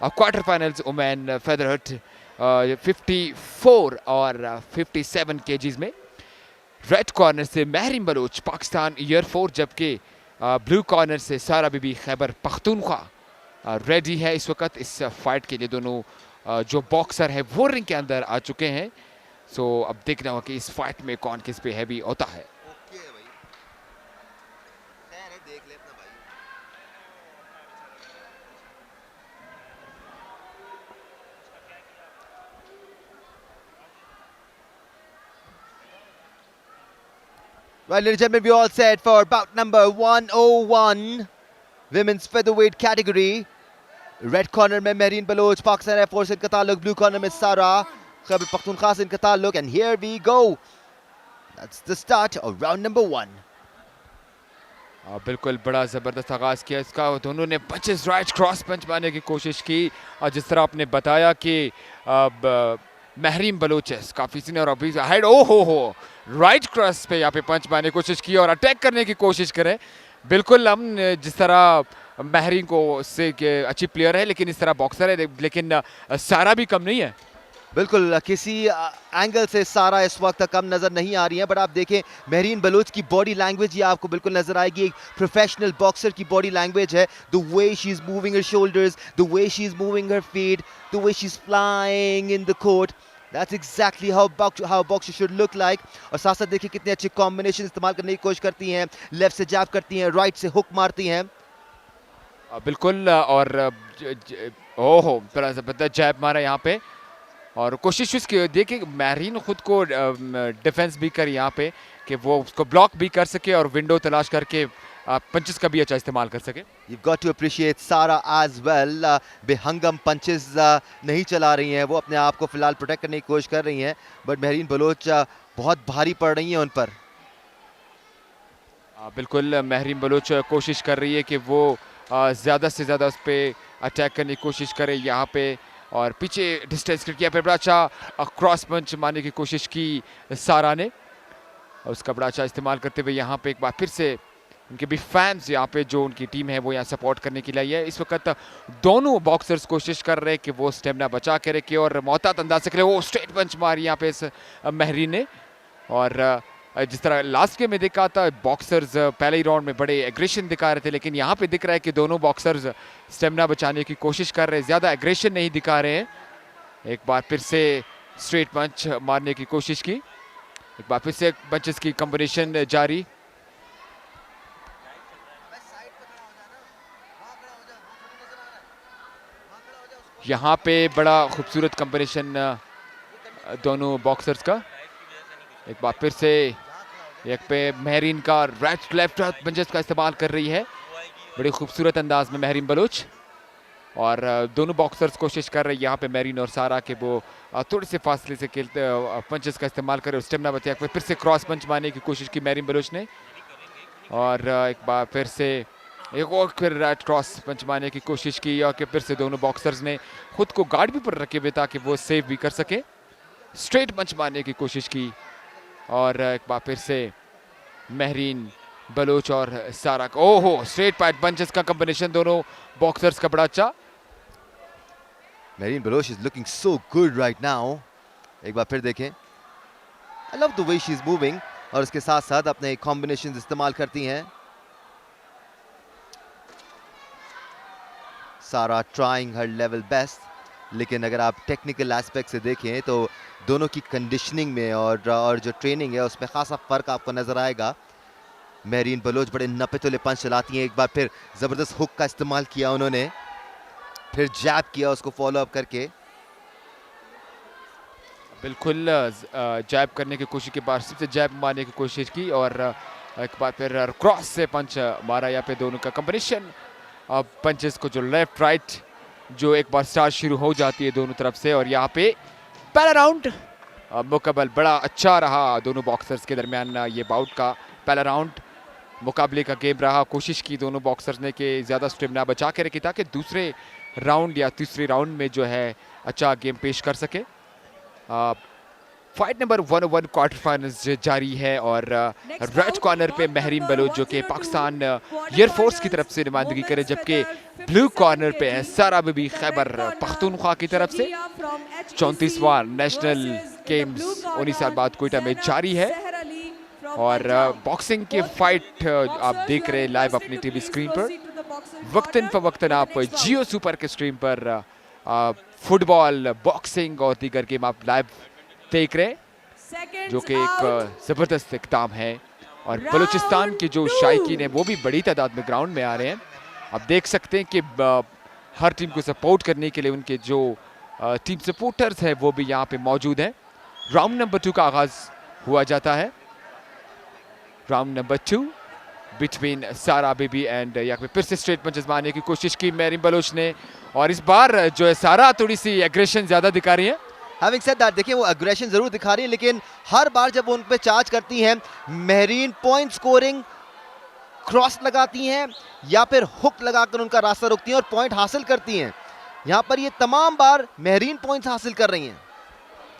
Quarter finals women featherweight 54 और 57 KGs में। Red corner से महरीन बलोच पाकिस्तान ईयर 4, जबकि ब्लू कॉर्नर से सारा बीबी खैबर पख्तूनख्वा रेडी है इस वक्त इस फाइट के लिए। दोनों जो बॉक्सर है वो रिंग के अंदर आ चुके हैं। सो अब देखना होगा कि इस फाइट में कौन किस पे हैवी होता है। Right, ladies and gentlemen, we all set for bout number 101, women's featherweight category. Red corner में महरीन बलोच पाकिस्तान एयर फोर्स इनका ताल्लुक, blue corner में सारा खैबर पख्तूनख्वा से इनका ताल्लुक, and here we go. That's the start of round number 1. बिल्कुल बड़ा ज़बरदस्त आगाज किया इसका। दोनों ने पंचेस राइट क्रॉस पंच मारने की कोशिश की, और जिस तरह आपने बताया कि महरीन बलोच है काफ़ी सीनियर, अभी हेड ओ हो राइट क्रॉस पे यहाँ पे पंच मारने की कोशिश की और अटैक करने की कोशिश करें। बिल्कुल हम जिस तरह महरीन को से अच्छी प्लेयर है, लेकिन इस तरह बॉक्सर है, लेकिन सारा भी कम नहीं है। बिल्कुल किसी एंगल से सारा इस वक्त कम नजर नहीं आ रही है, बट आप देखें महरीन बलोच की बॉडी लैंग्वेज ये आपको बिल्कुल नजर आएगी, एक प्रोफेशनल बॉक्सर की बॉडी लैंग्वेज है। The way she is moving her shoulders, the way she is moving her feet, the way she is flying in the court, that's exactly how boxer should look like. और साथ साथ देखिए कितने अच्छे combination इस्तेमाल करने की कोशिश करती हैं, लेफ्ट से जैब करती हैं, राइट से हुक मारती हैं। बिल्कुल, और ओहो बड़ा जबरदस्त जैब मारा यहाँ पे, और कोशिश उसकी देखिए महरीन खुद को डिफेंस भी कर यहाँ पे कि वो उसको ब्लॉक भी कर सके और विंडो तलाश करके पंचेस का भी अच्छा इस्तेमाल कर सके। You've got to appreciate Sara as well. बेहंगम पंचेस नहीं चला रही हैं, वो अपने आप को फिलहाल प्रोटेक्ट करने की कोशिश कर रही हैं, बट महरीन बलोच बहुत भारी पड़ रही हैं उन पर। बिल्कुल महरीन बलोच कोशिश कर रही है कि वो ज़्यादा से ज़्यादा उस पर अटैक करने की कोशिश करे यहाँ पे, और पीछे डिस्टेंस क्रिएट किया, फिर बड़ा अच्छा क्रॉस पंच मारने की कोशिश की सारा ने, और उसका बड़ा अच्छा इस्तेमाल करते हुए यहाँ पे एक बार फिर से उनके भी फैंस यहाँ पे जो उनकी टीम है वो यहाँ सपोर्ट करने के लिए है। इस वक्त दोनों बॉक्सर्स कोशिश कर रहे हैं कि वो स्टेमिना बचा के रखे और मोहतात अंदाज से खेले। वो स्ट्रेट पंच मारी यहाँ पे इस महरीन ने, और जिस तरह लास्ट गेम में देखा था बॉक्सर्स पहले ही राउंड में बड़े एग्रेशन दिखा रहे थे, लेकिन यहाँ पे दिख रहा है कि दोनों बॉक्सर्स स्टेमिना बचाने की कोशिश कर रहे हैं, ज़्यादा एग्रेशन नहीं दिखा रहे हैं। एक बार फिर से स्ट्रेट पंच मारने की कोशिश की, एक बार फिर से पंचेस की कॉम्बिनेशन जारी। यहाँ पे बड़ा खूबसूरत कॉम्बिनेशन दोनों बॉक्सर्स का। एक बार फिर से एक पे महरीन का राइट लेफ्ट पंचेस का इस्तेमाल कर रही है बड़े खूबसूरत अंदाज में महरीन बलोच, और दोनों बॉक्सर्स कोशिश कर रहे हैं यहाँ पे महरीन और सारा के वो थोड़े से फासले से खेलते पंचेस का इस्तेमाल कर रहे हैं। स्टेमिना बचा फिर से क्रॉस पंच मारने की कोशिश की महरीन बलोच ने, और एक बार फिर से एक और फिर राइट क्रॉस पंच मारने की कोशिश की, और फिर से दोनों बॉक्सर्स ने खुद को गार्ड भी पर रखे हुए ताकि वो सेव भी कर सके। स्ट्रेट पंच मारने की कोशिश की, और एक बार फिर से महरीन बलोच और सारा का ओहो स्ट्रेट पैट पंचेस का कॉम्बिनेशन दोनों बॉक्सर्स का बड़ा अच्छा। Mahreen Baloch is looking so good right now. एक बार फिर देखें, I love the way she is moving, और उसके साथ साथ अपने कॉम्बिनेशंस इस्तेमाल करती हैं। सारा ट्राइंग हर लेवल बेस्ट, लेकिन अगर आप टेक्निकल एस्पेक्ट से देखें तो दोनों की कंडीशनिंग में और जो ट्रेनिंग है उसमें खासा फ़र्क आपको नज़र आएगा। महरीन बलोच बड़े नपे तुले पंच चलाती हैं, एक बार फिर ज़बरदस्त हुक का इस्तेमाल किया उन्होंने, फिर जैब किया उसको फॉलो अप करके। बिल्कुल जैब करने की कोशिश के बाद सबसे जैब मारने की कोशिश की, और एक बार फिर क्रॉस से पंच मारा यहाँ पे दोनों का कॉम्बिनेशन पंचेस को जो लेफ्ट राइट जो एक बार स्टार्ट शुरू हो जाती है दोनों तरफ से। और यहाँ पे पहला राउंड मुकाबला बड़ा अच्छा रहा दोनों बॉक्सर्स के दरमियान। ये बाउट का पहला राउंड मुकाबले का गेम रहा। कोशिश की दोनों बॉक्सर्स ने कि ज़्यादा स्टेमिना बचा के रखी ताकि दूसरे राउंड या तीसरे राउंड में जो है अच्छा गेम पेश कर सके। फाइट नंबर 101 क्वार्टर फाइनल्स जारी है और रेड कॉर्नर पे महरीन बलोच जो कि पाकिस्तान एयरफोर्स की तरफ से नुमाइंदगी करे, जबकि ब्लू कॉर्नर पे है सारा बीबी खैबर पख्तूनख्वा की तरफ से। 34वां नेशनल गेम्स 19 साल बाद कोयटा में जारी है और बॉक्सिंग की फाइट आप देख रहे हैं लाइव अपनी टीवी स्क्रीन पर। वक्तन फवक्तन आप जियो सुपर के स्ट्रीम पर फुटबॉल, बॉक्सिंग और दीगर गेम आप लाइव देख रहे हैं, जो कि एक ज़बरदस्त इक़दाम है। और बलूचिस्तान के जो शायकीन हैं वो भी बड़ी तादाद में ग्राउंड में आ रहे हैं। आप देख सकते हैं कि हर टीम को सपोर्ट करने के लिए उनके जो टीम सपोर्टर्स हैं वो भी यहाँ पे मौजूद हैं। राउंड नंबर 2 का आगाज़ हुआ जाता है। राउंड नंबर 2 बिटवीन सारा बीबी एंड यहाँ पे फिर से स्ट्रेट पंचेस मारने की कोशिश की महरीन बलोच ने, और इस बार जो है सारा थोड़ी सी एग्रेशन ज़्यादा दिखा रही है। Having said that, देखिए वो एग्रेशन जरूर दिखा रही है, लेकिन हर बार जब उन पे चार्ज करती हैं महरीन पॉइंट स्कोरिंग क्रॉस लगाती हैं या फिर हुक लगाकर उनका रास्ता रोकती हैं और पॉइंट हासिल करती हैं। यहाँ पर ये तमाम बार महरीन पॉइंट्स हासिल कर रही हैं।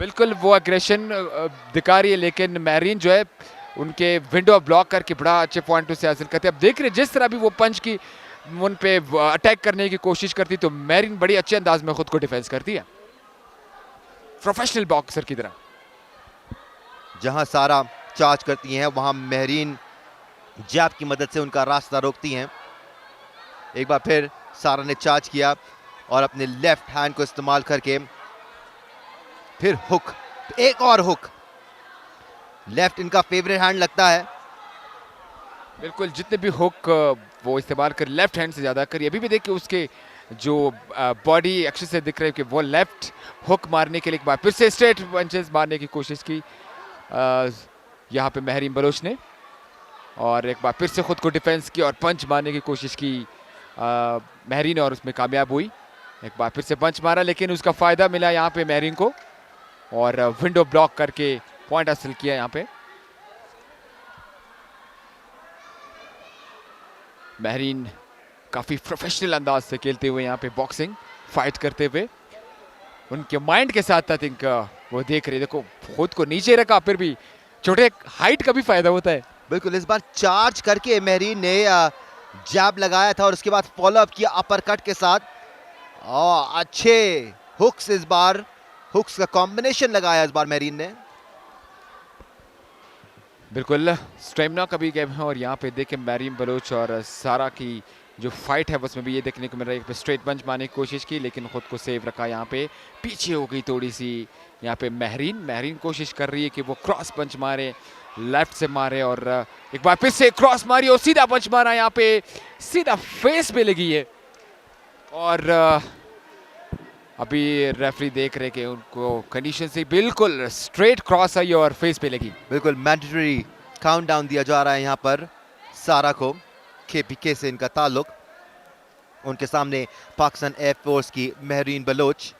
बिल्कुल वो एग्रेशन दिखा रही है, लेकिन महरीन जो है उनके विंडो ब्लॉक करके बड़ा अच्छे पॉइंट से हासिल करते हैं। अब देख रहे हैं जिस तरह भी वो पंच की उन पे अटैक करने की कोशिश करती तो महरीन बड़ी अच्छे अंदाज में खुद को डिफेंस करती है, प्रोफेशनल बॉक्सर की तरह। जहां सारा चार्ज करती हैं वहां महरीन जैब की मदद से उनका रास्ता रोकती हैं। एक बार फिर सारा ने चार्ज किया और अपने लेफ्ट हैंड को इस्तेमाल करके फिर हुक, एक और हुक। लेफ्ट इनका फेवरेट हैंड लगता है। बिल्कुल, जितने भी हुक वो इस्तेमाल कर लेफ्ट हैंड से ज़्यादा करिए। अभी भी देखिए उसके जो बॉडी एक्शन से दिख रहे हैं कि वो लेफ्ट हुक मारने के लिए एक बार फिर से स्ट्रेट पंचेस मारने की कोशिश की यहाँ पे महरीन बलोच ने, और एक बार फिर से खुद को डिफेंस की और पंच मारने की कोशिश की महरीन, और उसमें कामयाब हुई। एक बार फिर से पंच मारा लेकिन उसका फ़ायदा मिला यहाँ पे महरीन को, और विंडो ब्लॉक करके पॉइंट हासिल किया यहाँ पे। महरीन काफ़ी प्रोफेशनल अंदाज से खेलते हुए यहाँ पे बॉक्सिंग फाइट करते हुए, उनके माइंड के साथ आई थिंक वो देख रहे, देखो खुद को नीचे रखा, फिर भी छोटे हाइट का भी फायदा होता है। बिल्कुल, इस बार चार्ज करके महरीन ने जैब लगाया था और उसके बाद फॉलो अप किया अपर कट के साथ। अच्छे हुक्स, इस बार हुक्स का कॉम्बिनेशन लगाया इस बार महरीन ने। बिल्कुल स्टेमिना का भी गेम है, और यहाँ पे देखें महरीन बलोच और सारा की जो फाइट है उसमें भी ये देखने को मिल रहा है कि स्ट्रेट पंच मारने की कोशिश की लेकिन खुद को सेव रखा। यहाँ पे पीछे हो गई थोड़ी सी यहाँ पे महरीन कोशिश कर रही है कि वो क्रॉस पंच मारे, लेफ्ट से मारे, और एक बार फिर से क्रॉस मारी और सीधा पंच मारा, यहाँ पे सीधा फेस पे लगी है। और अभी रेफरी देख रहे कि उनको कंडीशन से बिल्कुल स्ट्रेट क्रॉस आई और फेस पे लगी। बिल्कुल मैंडेटरी काउंटडाउन दिया जा रहा है यहाँ पर सारा को। KPK से इनका ताल्लुक। उनके सामने पाकिस्तान एयरफोर्स की महरीन बलोच।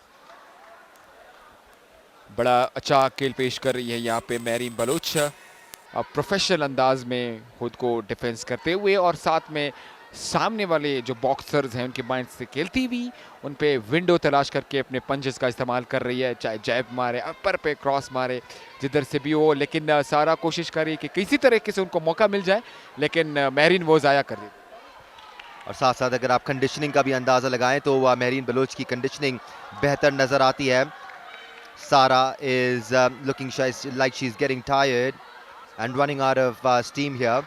बड़ा अच्छा खेल पेश कर रही है यहाँ पे महरीन बलोच, प्रोफेशनल अंदाज में खुद को डिफेंस करते हुए, और साथ में सामने वाले जो बॉक्सर्स हैं उनके माइंड से खेलती हुई उन पे विंडो तलाश करके अपने पंचेस का इस्तेमाल कर रही है, चाहे जैब मारे, अपर पे क्रॉस मारे, जिधर से भी हो। लेकिन सारा कोशिश कर रही है कि किसी तरीके से उनको मौका मिल जाए, लेकिन महरीन वो ज़ाया कर रही है। और साथ साथ अगर आप कंडीशनिंग का भी अंदाज़ा लगाएं तो महरीन बलोच की कंडीशनिंग बेहतर नज़र आती है। सारा is looking like she's getting tired and running out of steam here.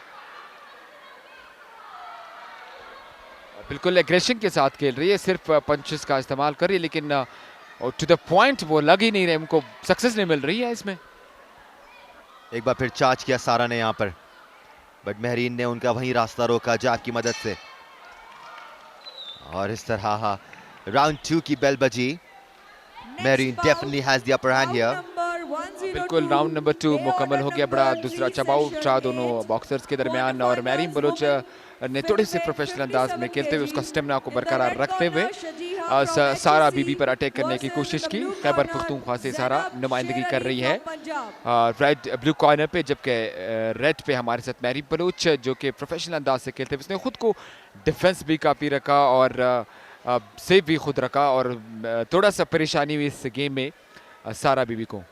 बिल्कुल एग्रेशन के साथ खेल रही है, सिर्फ पंचेस का इस्तेमाल कर रही है, लेकिन टू द पॉइंट वो लग ही नहीं रहे, उनको सक्सेस नहीं मिल रही है इसमें। एक बार फिर चार्ज किया सारा ने यहाँ पर, बट महरीन ने उनका वहीं रास्ता रोका जैब की मदद से, और इस तरह राउंड 2 की बेल बजी। Mehreen definitely has the upper hand here. बिल्कुल राउंड नंबर 2 मुकम्मल हो गया। बड़ा दूसरा अच्छा बाउट रहा दोनों बॉक्सर्स के दरमियान, और महरीन बलोच ने थोड़े से प्रोफेशनल अंदाज में खेलते हुए उसका स्टेमिना को बरकरार रखते हुए सारा बीबी पर अटैक करने की कोशिश की। खैबर पख्तूनख्वा से सारा नुमाइंदगी कर रही है रेड ब्लू कॉर्नर पे, जबकि रेड पे हमारे साथ महरीन बलोच जो कि प्रोफेशनल अंदाज से खेलते हुए उसने खुद को डिफेंस भी काफ़ी रखा और सेव भी खुद रखा, और थोड़ा सा परेशानी हुई इस गेम में सारा बीबी को।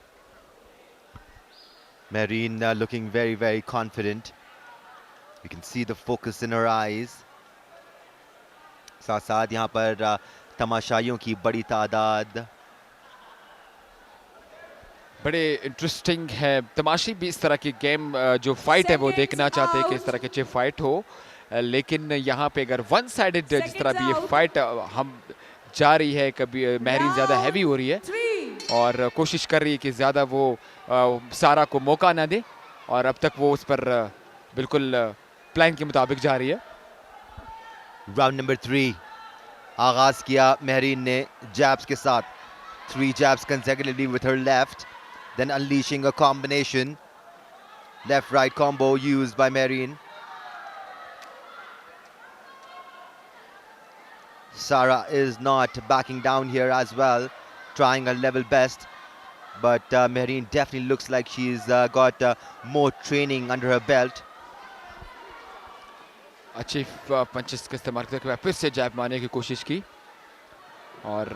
Mehreen looking very, very confident. You can see the focus in her eyes. साथ साथ यहाँ पर तमाशाइयों की बड़ी तादाद. बड़े इंटरेस्टिंग है तमाशी भी इस तरह की गेम जो फाइट है वो देखना चाहते हैं कि इस तरह की अच्छी फाइट हो लेकिन यहाँ पे अगर वन साइडेड जिस तरह भी ये फाइट हम जा रही है कभी महरीन ज़्यादा हैवी हो रही है और कोशिश कर रही है कि ज़्यादा वो सारा को मौका ना दे और अब तक वो उस पर बिल्कुल प्लान के मुताबिक जा रही है. राउंड नंबर 3 आगाज किया महरीन ने जैब्स के साथ. 3 jabs consecutively with her left, then unleashing a combination left-right combo used by Mehreen. Sara is not backing down here as well, trying her level best, but Mehreen definitely looks like she's got more training under her belt. अच्छी punches का इस्तेमाल करके फिर से जैब मारने की कोशिश की और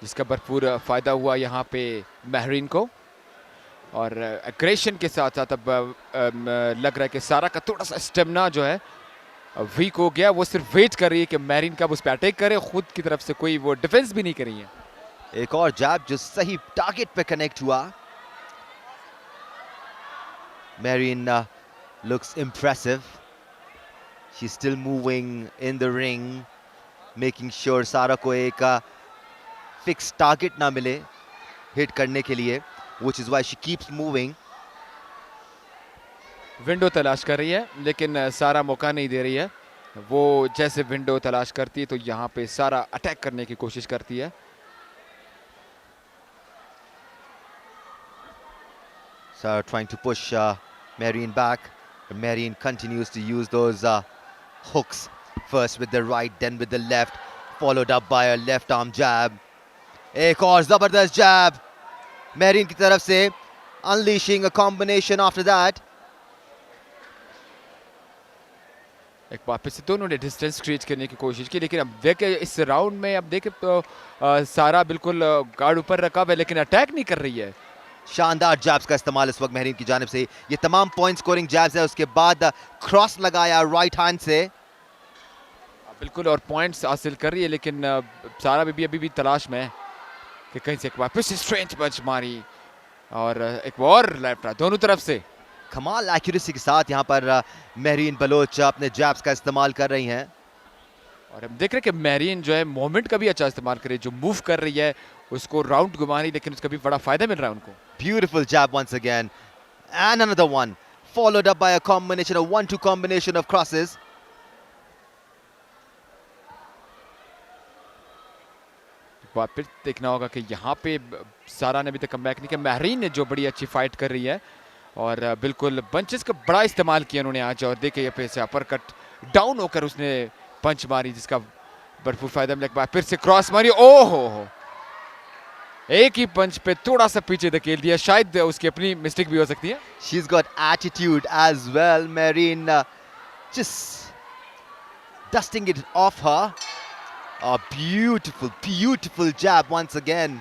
जिसका भरपूर फ़ायदा हुआ यहाँ पे महरीन को और एग्रेशन के साथ साथ अब लग रहा है कि सारा का थोड़ा सा स्टेमिना जो है वीक हो गया. वो सिर्फ वेट कर रही है कि महरीन कब उस पर अटैक करे, खुद की तरफ से कोई वो डिफेंस भी नहीं कर रही है. एक और जैब जो सही टारगेट पे कनेक्ट हुआ. Mehreen looks impressive. She's still moving in the ring, making sure सारा को एक फिक्स टारगेट ना मिले हिट करने के लिए, which is why she keeps moving. Window तलाश कर रही है लेकिन सारा मौका नहीं दे रही है. वो जैसे विंडो तलाश करती है तो यहाँ पे सारा अटैक करने की कोशिश करती है. Sara trying to push Mehreen back, but Mehreen continues to use those hooks, first with the right, then with the left, followed up by a left arm jab. एक और जबरदस्त जैब Mehreen की तरफ से, unleashing a combination after that. एक बार फिर से दोनों ने डिस्टेंस क्रिएट करने की कोशिश की लेकिन अब देखे इस राउंड में अब देखे तो सारा बिल्कुल गार्ड ऊपर रखा हुआ है लेकिन अटैक नहीं कर रही है. शानदार जैब्स का इस्तेमाल इस वक्त महरीन की जानिब से. ये तमाम पॉइंट स्कोरिंग जैब्स है. उसके बाद क्रॉस लगाया राइट हैंड से बिल्कुल और पॉइंट्स हासिल कर रही है लेकिन सारा भी अभी भी तलाश में है कि कहीं से एक बार फिर से स्ट्रेंथ पंच मारी और एक और लेफ्ट दोनों तरफ से. कमाल एक्यूरेसी के साथ यहाँ पर महरीन बलोच अपने जैब्स का इस्तेमाल कर रही हैं और हम देख रहे हैं कि महरीन जो है मोमेंट का भी अच्छा इस्तेमाल कर रही है. जो मूव कर रही है उसको राउंड घुमा रही लेकिन उसका भी बड़ा फायदा मिल रहा है उनको. Beautiful jab once again and another one followed up by a combination of 1-2 combination of crosses. फिर देखना होगा कि यहाँ पे सारा ने अभी तक कमबैक नहीं किया. महरीन ने जो बड़ी अच्छी फाइट कर रही है और बिल्कुल बंचेस का बड़ा इस्तेमाल किया उन्होंने आज और देखे पे से अपर कट डाउन होकर उसने पंच मारी जिसका भरपूर फायदा मिला. फिर से क्रॉस मारी. ओहो एक ही पंच पे थोड़ा सा पीछे धकेल दिया. शायद उसकी अपनी मिस्टेक भी हो सकती है. She's got attitude as well. Mehreen just dusting it off her. A beautiful jab once again.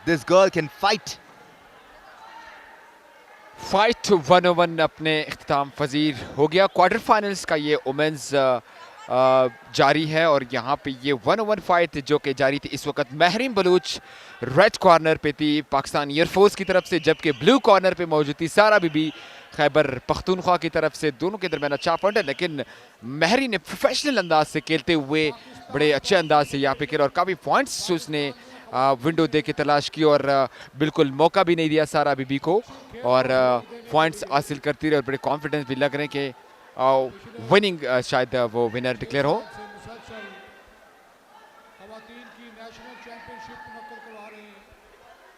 This girl can fight. Fight 101 अपने इख्तिताम पजीर हो गया. क्वार्टर फाइनल्स का ये वुमेन्स जारी है और यहाँ पे ये 101 फाइट जो कि जारी थी इस वक्त महरीन बलूच रेड कॉर्नर पे थी पाकिस्तान एयरफोर्स की तरफ से, जबकि ब्लू कॉर्नर पे मौजूद थी सारा बीबी खैबर पख्तूनख्वा की तरफ से. दोनों के दरमियान अच्छा पॉइंट है लेकिन महरीन ने प्रोफेशनल अंदाज से खेलते हुए बड़े अच्छे अंदाज से यहाँ पे खेला और काफ़ी पॉइंट्स उसने विंडो दे के तलाश की और बिल्कुल मौका भी नहीं दिया सारा बीबी को और पॉइंट्स हासिल करती रही और बड़े कॉन्फिडेंस भी लग रहे हैं कि विनिंग शायद वो विनर डिक्लेयर हो.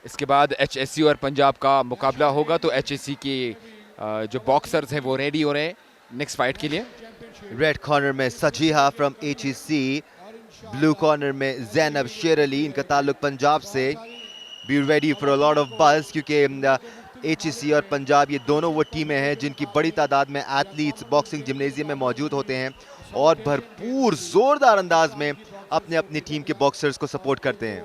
इसके बाद HSC और पंजाब का मुकाबला होगा तो HSC की जो बॉक्सर्स हैं वो रेडी हो रहे हैं नेक्स्ट फाइट के लिए. रेड कॉर्नर में सजीहा फ्रॉम HSC, ब्लू कॉर्नर में ज़ैनब शेर अली, इनका ताल्लुक पंजाब से. Be ready for a lot of buzz क्योंकि HSC और पंजाब ये दोनों वो टीमें हैं जिनकी बड़ी तादाद में एथलीट्स बॉक्सिंग जिम्नेजियम में मौजूद होते हैं और भरपूर जोरदार अंदाज में अपने अपनी टीम के बॉक्सर्स को सपोर्ट करते हैं.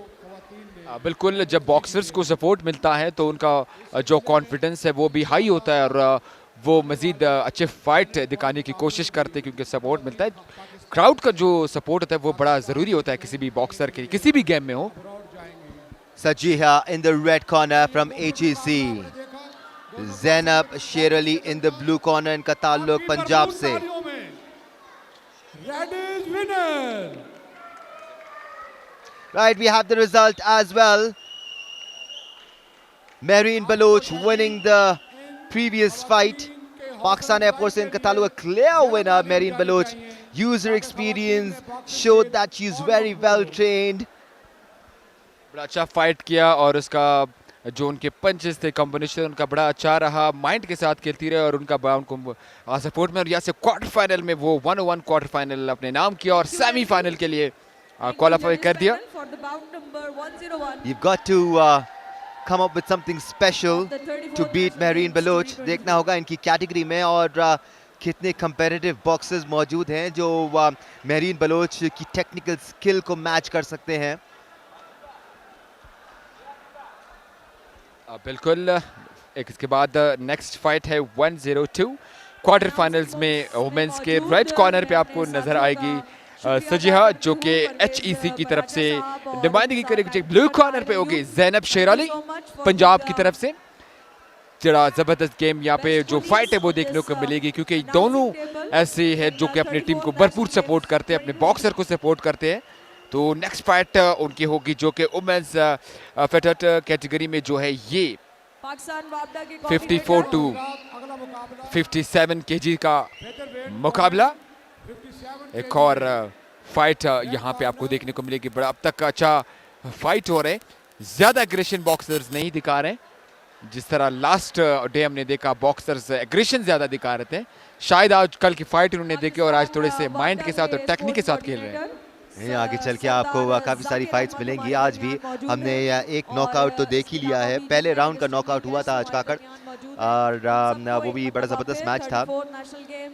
बिल्कुल, जब बॉक्सर्स को सपोर्ट मिलता है तो उनका जो कॉन्फिडेंस है वो भी हाई होता है और वो मज़ीद अच्छे फाइट दिखाने की कोशिश करते हैं क्योंकि सपोर्ट मिलता है। क्राउड का जो सपोर्ट होता है वो बड़ा ज़रूरी होता है किसी भी बॉक्सर के लिए, किसी भी गेम में हो। Sajiha in the red corner from HEC. Zainab Sher Ali in the blue corner. इनका ताल्लुक पंजाब से। Red is winner. Right, we have the result as well. Mehreen Baloch winning the previous fight. Pakistan Air Force in Katalu, a clear winner. Mehreen Baloch, user experience, showed that she's very well trained. बड़ा अच्छा fight किया और उसका जो उनके punches थे, combination उनका बड़ा अच्छा रहा, माइंड के साथ खेलती रहे और उनका बड़ा उनको सपोर्ट में, और यहाँ से क्वार्टर फाइनल में वो 101 क्वार्टर फाइनल अपने नाम किया और सेमीफाइनल के लिए क्वालिफाई कर दिया। You've got to come up with something special to beat Mehreen Baloch. देखना होगा इनकी कैटेगरी में और कितने competitive boxers मौजूद हैं जो Mehreen Baloch की टेक्निकल स्किल को मैच कर सकते हैं। बिल्कुल, एक इसके बाद नेक्स्ट फाइट है 102 क्वार्टर फाइनल्स में वुमेन्स के राइट कॉर्नर पे आपको नजर आएगी सजिहा जो कि HEC की तरफ से नुमाइंदगी करेगी। ब्लू कॉर्नर पे होगी ज़ैनब शेर अली पंजाब की तरफ से। जरा ज़बरदस्त गेम यहाँ पे जो फाइट है वो देखने को मिलेगी क्योंकि दोनों ऐसे हैं जो कि अपनी टीम को भरपूर सपोर्ट करते हैं, अपने बॉक्सर को सपोर्ट करते हैं। तो नेक्स्ट फाइट उनकी होगी जो कि वुमेन्स फेटरवेट कैटेगरी में जो है ये 54 टू 57 केजी का मुकाबला। एक और फाइट यहाँ पे आपको देखने को मिलेगी। बड़ा अब तक का अच्छा फाइट हो रहे हैं, ज़्यादा एग्रेशन बॉक्सर्स नहीं दिखा रहे हैं जिस तरह लास्ट डे हमने देखा बॉक्सर्स एग्रेशन ज़्यादा दिखा रहे थे। शायद आज कल की फाइट उन्होंने देखे और आज थोड़े से माइंड के साथ और टेक्निक के साथ खेल रहे हैं। आगे चल के आपको काफ़ी सारी फाइट्स मिलेंगी। आज भी हमने एक नॉकआउट तो देख ही लिया है, पहले राउंड का नॉकआउट हुआ था आज काकड़ और वो भी बड़ा ज़बरदस्त मैच था।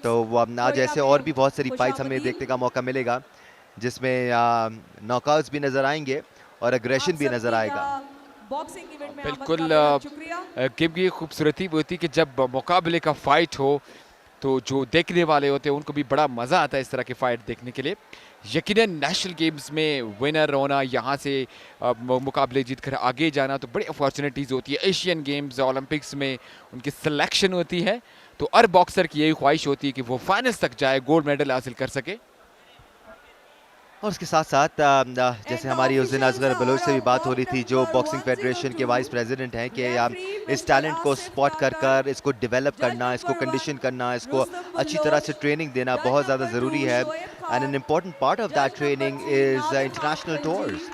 तो आज ऐसे और भी बहुत सारी फाइट्स हमें देखने का मौका मिलेगा जिसमें नॉकआउट्स भी नज़र आएंगे और एग्रेशन भी नज़र आएगा। बिल्कुल, गेम की खूबसूरती होती है कि जब मुकाबले का फाइट हो तो जो देखने वाले होते हैं उनको भी बड़ा मज़ा आता है इस तरह की फ़ाइट देखने के लिए। यकीनन नेशनल गेम्स में विनर होना, यहाँ से मुकाबले जीत कर आगे जाना तो बड़ी अपॉर्चुनिटीज़ होती है। एशियन गेम्स, ओलंपिक्स में उनकी सिलेक्शन होती है तो हर बॉक्सर की यही ख्वाहिश होती है कि वो फाइनल्स तक जाए, गोल्ड मेडल हासिल कर सके। और उसके साथ साथ जैसे हमारी उस दिन असगर बलोच से भी बात हो रही थी जो बॉक्सिंग फेडरेशन के वाइस प्रेसिडेंट हैं कि इस टैलेंट को स्पॉट कर इसको डेवलप करना, इसको कंडीशन करना, इसको अच्छी तरह से ट्रेनिंग देना बहुत ज़्यादा ज़रूरी है। And an important part of that training is international tours.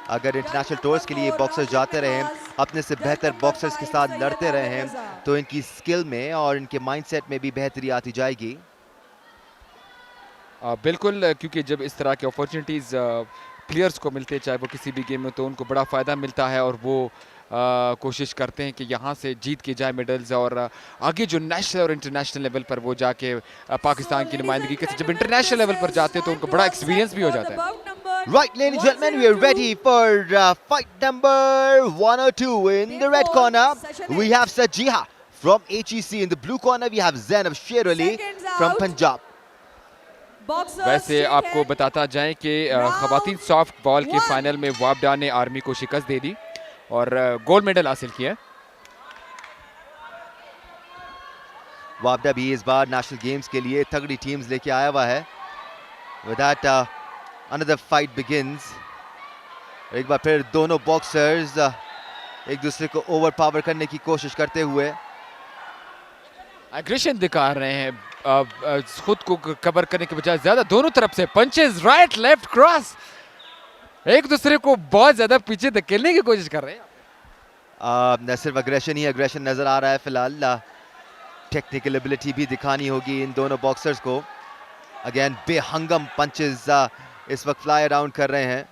अगर इंटरनेशनल टूर्स के लिए बॉक्सर्स जाते रहें, अपने से बेहतर बॉक्सर्स के साथ लड़ते रहें तो इनकी स्किल में और इनके माइंडसेट में भी बेहतरी आती जाएगी। बिल्कुल, क्योंकि जब इस तरह की अपॉर्चुनिटीज़ प्लेयर्स को मिलते हैं चाहे वो किसी भी गेम में, तो उनको बड़ा फ़ायदा मिलता है और वो कोशिश करते हैं कि यहाँ से जीत के जाए मेडल्स और आगे जो नेशनल और इंटरनेशनल लेवल पर वो जाके पाकिस्तान की नुमाइंदगी करते। जब इंटरनेशनल लेवल पर जाते हैं तो उनको बड़ा एक्सपीरियंस भी हो जाता है। Right, ladies and gentlemen, we are ready for fight number 102. In the red corner, we have Sajiha from HEC. In the blue corner, we have Zainab Sher Ali from Punjab. वैसे आपको बताता जाए कि ख़वातीन सॉफ्ट बॉल के final में वाबडा ने army को शिकस्त दे दी और गोल्ड मेडल हासिल किया। वाबडा भी इस बार नेशनल गेम्स के लिए तगड़ी टीम्स लेके आया हुआ है। With that, another fight begins. एक बार फिर दोनों बॉक्सर्स एक दूसरे को ओवरपावर करने की कोशिश करते हुए एग्रेशन दिखा रहे हैं, खुद को कवर करने के बजाय ज्यादा दोनों तरफ से पंचेस, राइट लेफ्ट क्रॉस, एक दूसरे को बहुत ज्यादा पीछे धकेलने की कोशिश कर रहे हैं। न सिर्फ एग्रेशन ही एग्रेशन नजर आ रहा है फिलहाल, टेक्निकल एबिलिटी भी दिखानी होगी इन दोनों बॉक्सर्स को। अगेन बेहंगम पंचेस इस वक्त फ्लाई अराउंड कर रहे हैं।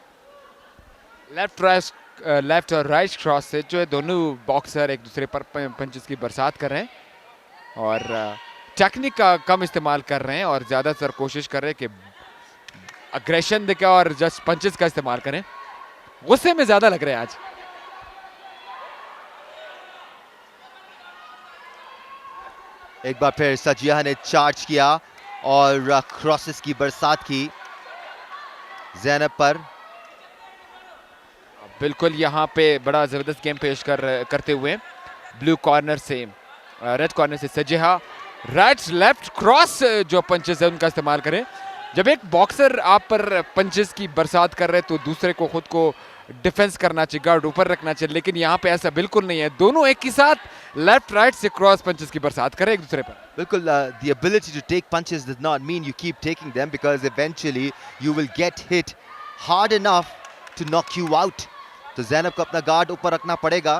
लेफ्ट और राइट क्रॉस से जो है दोनों बॉक्सर एक दूसरे पर पंचेस की बरसात कर रहे हैं और टेक्निक का कम इस्तेमाल कर रहे हैं और ज़्यादातर कोशिश कर रहे हैं कि अग्रेशन दिखा और जस्ट पंचेस का इस्तेमाल करें। गुस्से में ज़्यादा लग रहे हैं आज। एक बार फिर सजिया ने चार्ज किया और क्रॉसेस की बरसात की ज़ैनब पर। बिल्कुल यहाँ पे बड़ा ज़बरदस्त गेम पेश करते हुए ब्लू कॉर्नर से रेड कॉर्नर से सजिहा, राइट लेफ्ट क्रॉस जो पंचेस है उनका इस्तेमाल करें। जब एक बॉक्सर आप पर पंचेस की बरसात कर रहे तो दूसरे को खुद को डिफेंस करना चाहिए, गार्ड ऊपर रखना चाहिए, लेकिन यहाँ पे ऐसा बिल्कुल नहीं है। दोनों एक ही साथ लेफ्ट राइट से क्रॉस पंचेस की बरसात करें एक दूसरे पर। बिल्कुल, the ability to take punches does not mean you keep taking them because eventually you will get hit hard enough to knock you out. तो ज़ैनब को अपना गार्ड ऊपर रखना पड़ेगा।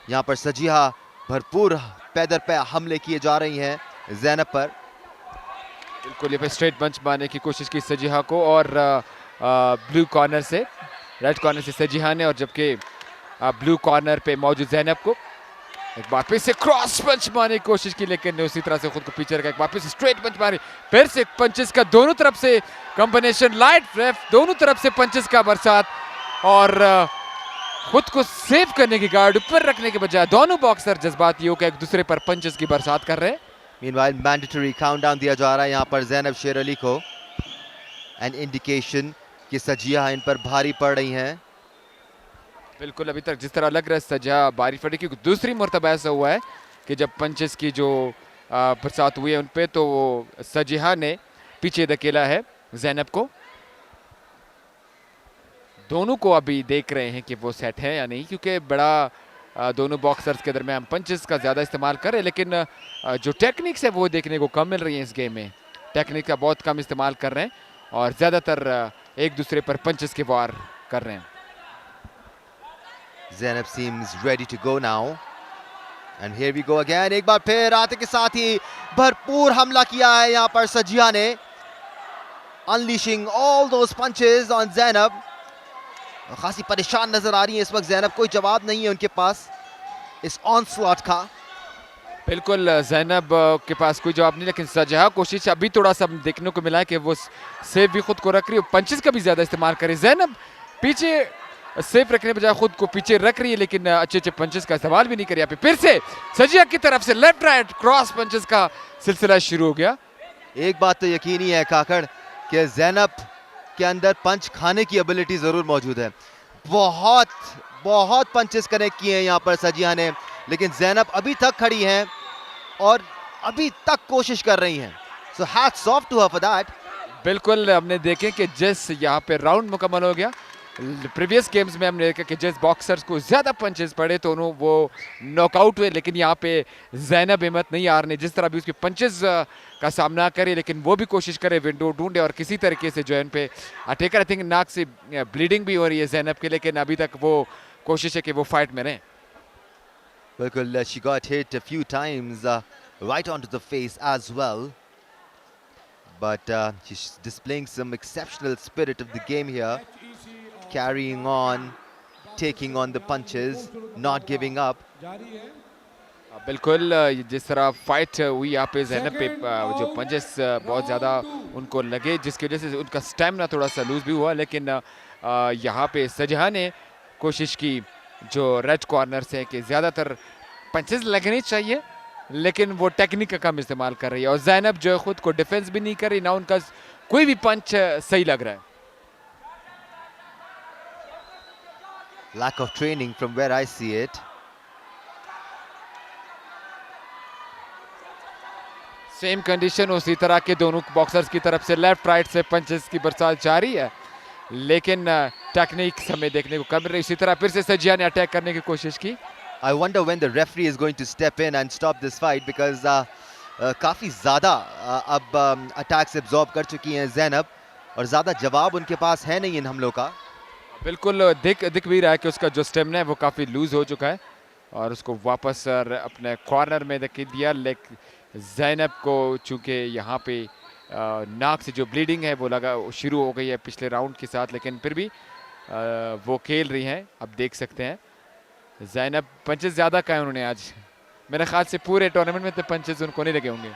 यहाँ पर सजिहा भरपूर पैदर पे हमले किए जा रही हैं ज़ैनब पर। बिल्कुल ये पे स्ट्रेट पंच मारने की कोशिश की सजिहा को और ब्लू कॉर्नर से रेड कॉर्नर से सजिहा ने, और जबकि ब्लू कॉर्नर पे मौजूद ज़ैनब को एक बार फिर से क्रॉस पंच मारने की कोशिश की, लेकिन उसी तरह से खुद को पीछे रखा। एक बार फिर से स्ट्रेट पंच मारी, फिर से पंचेस का दोनों तरफ से कॉम्बिनेशन, लाइट लेफ्ट दोनों तरफ से पंचेस का बरसात, और खुद को सेव करने की गार्ड ऊपर रखने के बजाय दोनों बॉक्सर जज्बाती होकर एक दूसरे पर पंचेस की बरसात कर रहे हैं। Meanwhile, mandatory countdown दिया जा रहा है यहाँ पर ज़ैनब शेर अली को, एन इंडिकेशन कि सजिया इन पर भारी पड़ रही हैं। बिल्कुल अभी तक जिस तरह लग रहा है सजिया भारी पड़ी, क्योंकि दूसरी मरतबा ऐसा हुआ है कि जब पंचेस की जो बरसात हुई है उन पे, तो वो सजिया ने पीछे धकेला है ज़ैनब को। दोनों को अभी देख रहे हैं कि वो सेट है या नहीं, क्योंकि बड़ा दोनों बॉक्सर्स के दरमियान पंचेस का ज़्यादा इस्तेमाल कर रहे हैं, लेकिन जो टेक्निक्स है वो देखने को कम मिल रही है इस गेम में। टेक्निक का बहुत कम इस्तेमाल कर रहे हैं और ज़्यादातर एक दूसरे पर पंचेस के वार कर रहे हैं। Zainab seems ready to go now and here we go again। एक बार फिर आते के साथ ही भरपूर हमला किया है यहाँ पर सजिया ने, unleashing all those punches on Zainab. खासी परेशान नजर आ रही है इस वक्त ज़ैनब, कोई जवाब नहीं है उनके पास इस ऑनस्लॉट का। बिल्कुल ज़ैनब के पास कोई जवाब नहीं, लेकिन सजिया कोशिश अभी थोड़ा सा देखने को मिला है कि वो सेफ भी खुद को रख रही है, पंचेस का भी ज़्यादा इस्तेमाल करे। ज़ैनब पीछे सेफ रखने बजाय खुद को पीछे रख रही है, लेकिन अच्छे अच्छे पंचेस का इस्तेमाल भी नहीं कर रही। फिर से सजिया की तरफ से लेफ्ट राइट क्रॉस पंचेस का सिलसिला शुरू हो गया। एक बात तो यकीनी है काकड़ कि ज़ैनब के अंदर पंच खाने की एबिलिटी जरूर मौजूद है। बहुत बहुत पंचेस कनेक्ट किए हैं यहाँ पर सजिया ने, लेकिन ज़ैनब अभी तक खड़ी हैं और अभी तक कोशिश कर रही हैं। So hats off to her for that. बिल्कुल हमने देखे कि जिस यहाँ पे राउंड मुकम्मल हो गया, प्रीवियस गेम्स में हमने देखा कि जिस बॉक्सर्स को ज़्यादा पंचेस पड़े तो वो नॉकआउट हुए, लेकिन यहाँ पे ज़ैनब हिम्मत नहीं हारने, जिस तरह भी उसके पंचेस का सामना करे, लेकिन वो भी कोशिश करे विंडो ढूंढे और किसी तरीके से जो है इन पे अटैकर। आई थिंक नाक से ब्लीडिंग भी हो रही है ज़ैनब के, लेकिन अभी तक वो कोशिश है कि वो फाइट में रहें। बिल्कुल, she got hit a few times right onto the face as well, but she's displaying some exceptional spirit of the game here, carrying on, taking on the punches, not giving up. बिल्कुल जिस तरह fight हुई यहाँ पे ज़ैनब पे जो punches बहुत ज़्यादा उनको लगे, जिसकी वजह से उनका स्टैमिना थोड़ा सा लूज भी हुआ, लेकिन यहाँ पे सजिया ने कोशिश की जो रेड कॉर्नर से कि ज़्यादातर पंचेस लगने चाहिए, लेकिन वो टेक्निक का कम इस्तेमाल कर रही है, और ज़ैनब जो है खुद को डिफेंस भी नहीं कर रही, ना उनका कोई भी पंच सही लग रहा है। Lack of training from where I see it. Same condition उसी तरह के दोनों बॉक्सर्स की तरफ से लेफ्ट राइट से पंचेस की बरसात जारी है, लेकिन टेक्निक हमें देखने को कम मिल रही। इसी तरह फिर से सजिया ने अटैक करने की कोशिश की। I wonder when the referee is going to step in and stop this fight because काफी ज़्यादा अब अटैक्स एब्जॉर्ब कर चुकी हैं ज़ैनब और ज़्यादा जवाब उनके पास है नहीं इन हमलों का। बिल्कुल दिख भी रहा है कि उसका जो स्टेमिना है वो काफ़ी लूज हो चुका है और उसको वापस अपने कॉर्नर में धकेल दिया। लेकिन ज़ैनब को चूँकि यहाँ पे नाक से जो ब्लीडिंग है वो लगा शुरू हो गई है पिछले राउंड के साथ, लेकिन फिर भी वो खेल रही हैं। अब देख सकते हैं ज़ैनब पंचेस ज़्यादा खाए उन्होंने आज, मेरे ख्याल से पूरे टूर्नामेंट में तो पंचेस उनको नहीं लगे होंगे।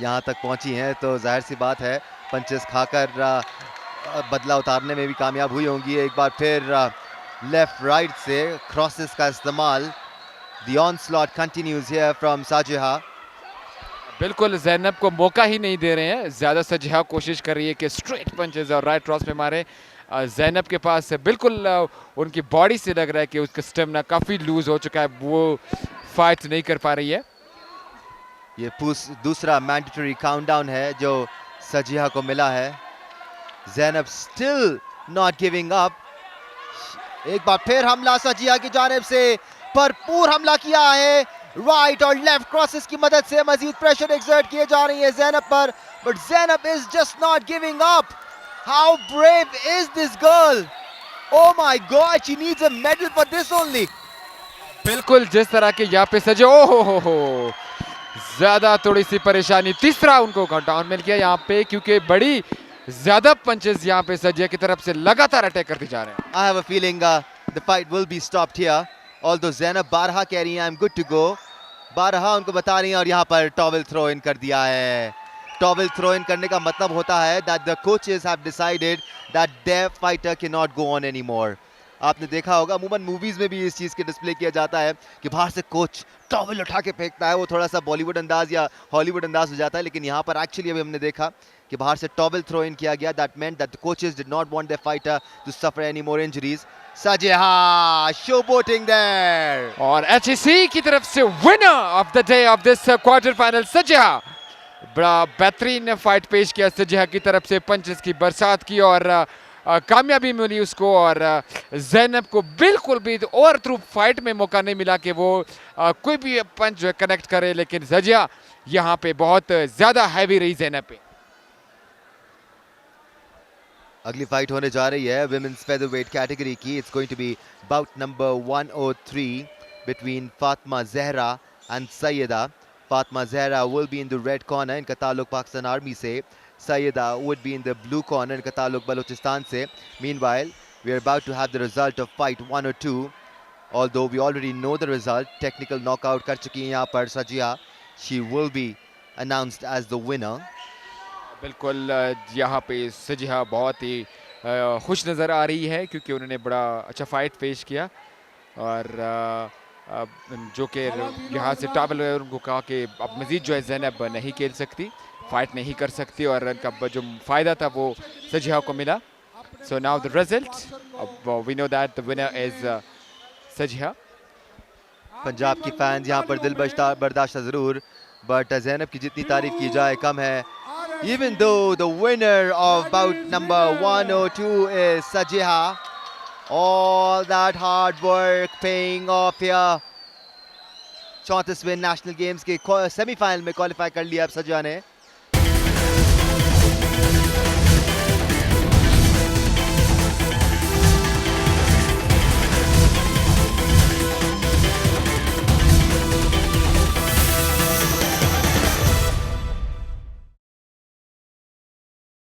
यहाँ तक पहुँची हैं तो जाहिर सी बात है पंचेस खाकर बदला उतारने में भी कामयाब हुई होंगी। एक बार फिर लेफ्ट राइट से क्रॉसेस का इस्तेमाल The onslaught continues here from Sajiha. बिल्कुल ज़ैनब को मौका ही नहीं दे रहे हैं, ज़्यादा सजिहा कोशिश कर रही है कि स्ट्रेट पंचेस और राइट क्रॉस पे मारे। ज़ैनब के पास बिल्कुल उनकी बॉडी से लग रहा है कि उसका स्टेमिना काफ़ी लूज हो चुका है, वो फाइट नहीं कर पा रही है। ये दूसरा मैंडेटरी काउंटडाउन है जो सजिहा को मिला है। Zainab still not giving up. एक बार फिर हमला सजिहा की जानिब से, भरपूर हमला किया है। राइट और लेफ्ट क्रॉसेस की मदद से मजीद प्रेशर एक्सर्ट किए जा रही है ज़ैनब पर, but Zainab is just not giving up. How brave is this girl? Oh my God, she needs a medal for this only. बिल्कुल जिस तरह के यहाँ पे सजे, ओ हो, ज्यादा थोड़ी सी परेशानी। तीसरा उनको डाउन मिल गया यहाँ पे, क्योंकि बड़ी ज्यादा पंचेस यहाँ पे सजिया की तरफ से लगातार अटैक करते जा रहे हैं। I have a feeling the fight will be stopped here. Although Zainab बारहा कह रही हैं I'm good to go, बारहा उनको बता रही हैं, और यहाँ पर टॉवल थ्रो इन कर दिया है। टॉवल थ्रो इन करने का मतलब होता है that the coaches have decided that their fighter cannot go on anymore. आपने देखा होगा अमूमन मूवीज में भी इस चीज़ के डिस्प्ले किया जाता है कि बाहर से कोच टॉवल उठा के फेंकता है, वो थोड़ा सा बॉलीवुड अंदाज या हॉलीवुड अंदाज हो जाता है, लेकिन यहाँ पर एक्चुअली अभी हमने देखा कि बाहर से टॉवल थ्रो इन किया गया। That meant that the coaches did not want their fighter to suffer any more injuries. Sajiha showboating there, और एचईसी की तरफ से winner of the day of this quarter final Sajiha. बड़ा बेहतरीन फाइट पेश किया सजिहा की तरफ से, पंचेस की बरसात की और कामयाबी मिली उसको। और ज़ैनब को बिल्कुल भी और थ्रू फाइट में मौका नहीं मिला कि वो कोई भी पंच जो है कनेक्ट करे, लेकिन सजिहा यहाँ पे बहुत ज़्यादा हैवी रही ज़ैनब पे। अगली फाइट होने जा रही है विमेंस फेदरवेट कैटेगरी की। It's going to be bout number 103 between Fatima Zahra and Sayyida. Fatima Zahra will be in the red corner, इनका ताल्लुक पाकिस्तान आर्मी से। Sayyida would be in the blue corner, इनका ताल्लुक बलूचिस्तान से। Meanwhile, we are about to have the result of fight 1 or 2. Although we already know the result, technical knockout कर चुकी हैं यहाँ पर सजिया। She will be announced as the winner. बिल्कुल यहाँ पे सजिहा बहुत ही खुश नज़र आ रही है, क्योंकि उन्होंने बड़ा अच्छा फाइट पेश किया। और जो कि यहाँ से टावल उनको कहा कि अब मज़ीद जो है ज़ैनब नहीं खेल सकती, फाइट नहीं कर सकती, और उनका जो फ़ायदा था वो सजिहा को मिला। So now the result, we know that the winner is Sajiha. Punjab की फैंस यहाँ पर दिल बर्दाश्त ज़रूर, बट ज़ैनब की जितनी तारीफ की जाए कम है। Even though the winner of bout number 102 is Sajiha, all that hard work paying off here. 34वें नेशनल गेम्स के सेमीफाइनल में क्वालिफाई कर लिया अब सजिहा ने।